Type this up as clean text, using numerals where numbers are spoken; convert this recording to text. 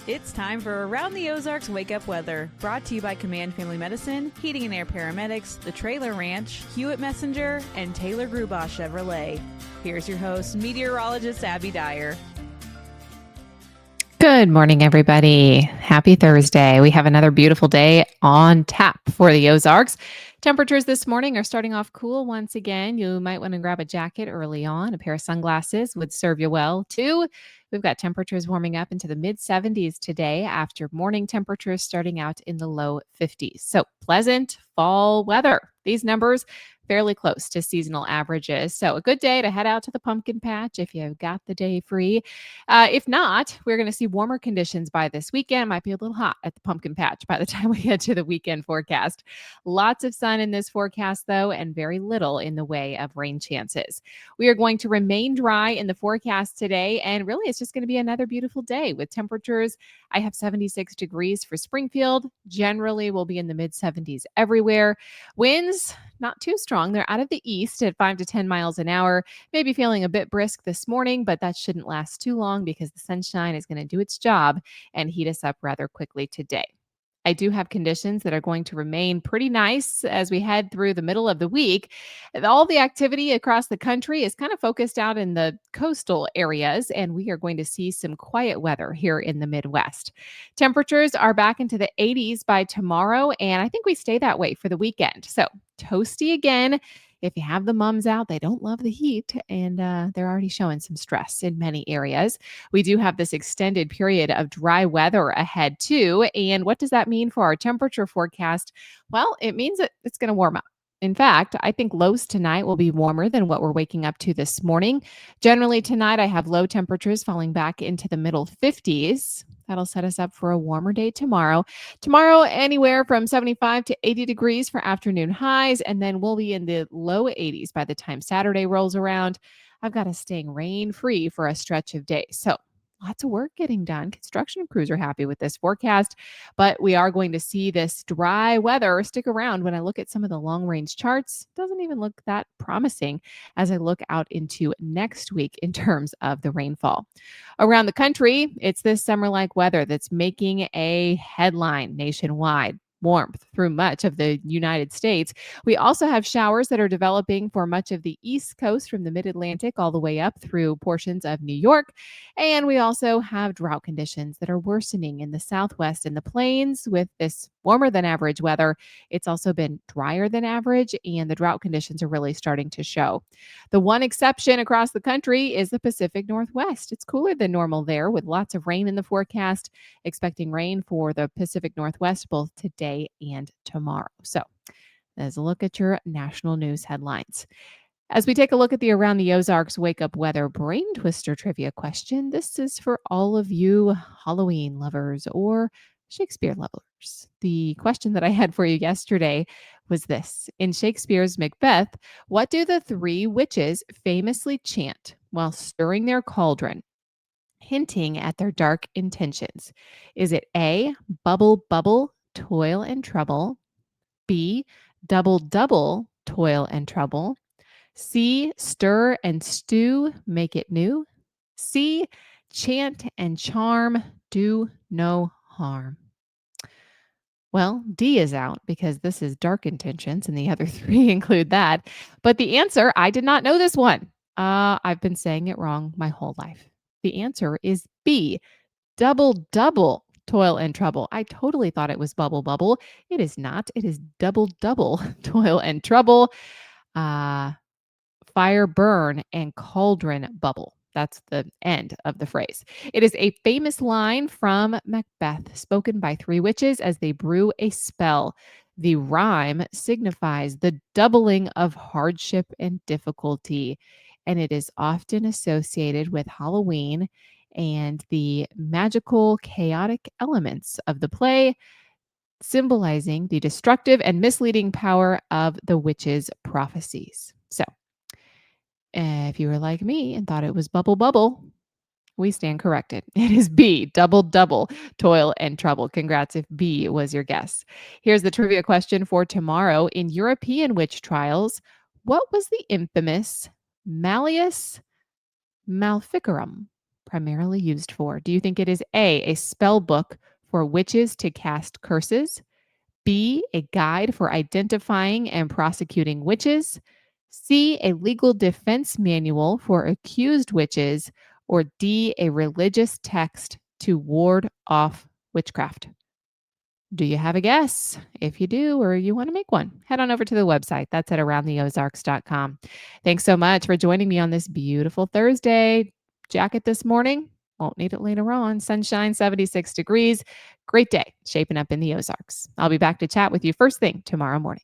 It's time for Around the Ozarks Wake Up Weather, brought to you by Command Family Medicine, Heating and Air Paramedics, The Trailer Ranch, Hewitt Messenger, and Taylor Grubaugh Chevrolet. Here's your host, meteorologist Abby Dyer. Good morning, everybody. Happy Thursday. We have another beautiful day on tap for the Ozarks. Temperatures this morning are starting off cool once again. You might want to grab a jacket early on. A pair of sunglasses would serve you well, too. We've got temperatures warming up into the mid-70s today after morning temperatures starting out in the low 50s. So pleasant fall weather. These numbers fairly close to seasonal averages. So a good day to head out to the pumpkin patch if you've got the day free. If not, we're going to see warmer conditions by this weekend. It might be a little hot at the pumpkin patch by the time we get to the weekend forecast. Lots of sun in this forecast, though, and very little in the way of rain chances. We are going to remain dry in the forecast today, and really it's just going to be another beautiful day with temperatures. I have 76 degrees for Springfield. Generally, we'll be in the mid-70s everywhere. Winds, not too strong. They're out of the east at 5 to 10 miles an hour. Maybe feeling a bit brisk this morning, but that shouldn't last too long because the sunshine is going to do its job and heat us up rather quickly today. I do have conditions that are going to remain pretty nice as we head through the middle of the week. All the activity across the country is kind of focused out in the coastal areas, and we are going to see some quiet weather here in the Midwest. Temperatures are back into the 80s by tomorrow, and I think we stay that way for the weekend. So toasty again. If you have the mums out, they don't love the heat, and they're already showing some stress in many areas. We do have this extended period of dry weather ahead, too. And what does that mean for our temperature forecast? Well, it means that it's going to warm up. In fact, I think lows tonight will be warmer than what we're waking up to this morning. Generally, tonight, I have low temperatures falling back into the middle 50s. That'll set us up for a warmer day tomorrow. Tomorrow, anywhere from 75 to 80 degrees for afternoon highs, and then we'll be in the low 80s by the time Saturday rolls around. I've got us staying rain-free for a stretch of days. So lots of work getting done. Construction crews are happy with this forecast, but we are going to see this dry weather stick around. When I look at some of the long-range charts, it doesn't even look that promising as I look out into next week in terms of the rainfall. Around the country, it's this summer-like weather that's making a headline nationwide. Warmth through much of the United States. We also have showers that are developing for much of the East Coast from the mid-Atlantic all the way up through portions of New York. And we also have drought conditions that are worsening in the Southwest and the plains with this warmer than average weather. It's also been drier than average, and the drought conditions are really starting to show. The one exception across the country is the Pacific Northwest. It's cooler than normal there with lots of rain in the forecast, expecting rain for the Pacific Northwest both today and tomorrow. So there's a look at your national news headlines. As we take a look at the Around the Ozarks Wake Up Weather Brain Twister trivia question, this is for all of you Halloween lovers or Shakespeare lovers. The question that I had for you yesterday was this. In Shakespeare's Macbeth, what do the three witches famously chant while stirring their cauldron, hinting at their dark intentions? Is it A, bubble, bubble, toil and trouble? B, double, double, toil and trouble? C, stir and stew, make it new? C, chant and charm, do no harm. Well, D is out because this is dark intentions and the other three include that. But the answer, I did not know this one. I've been saying it wrong my whole life. The answer is B, double, double, toil and trouble. I totally thought it was bubble, bubble. It is not. It is double, double, toil and trouble. Fire burn and cauldron bubble. That's the end of the phrase. It is a famous line from Macbeth, spoken by three witches as they brew a spell. The rhyme signifies the doubling of hardship and difficulty, and it is often associated with Halloween and the magical, chaotic elements of the play, symbolizing the destructive and misleading power of the witches' prophecies. So, if you were like me and thought it was bubble, bubble, we stand corrected. It is B, double, double, toil and trouble. Congrats if B was your guess. Here's the trivia question for tomorrow. In European witch trials, what was the infamous Malleus Maleficarum? primarily used for? Do you think it is A, a spell book for witches to cast curses? B, a guide for identifying and prosecuting witches? C, a legal defense manual for accused witches? Or D, a religious text to ward off witchcraft? Do you have a guess? If you do, or you want to make one, head on over to the website. That's at aroundtheozarks.com. Thanks so much for joining me on this beautiful Thursday. Jacket this morning, won't need it later on. Sunshine, 76 degrees. Great day shaping up in the Ozarks. I'll be back to chat with you first thing tomorrow morning.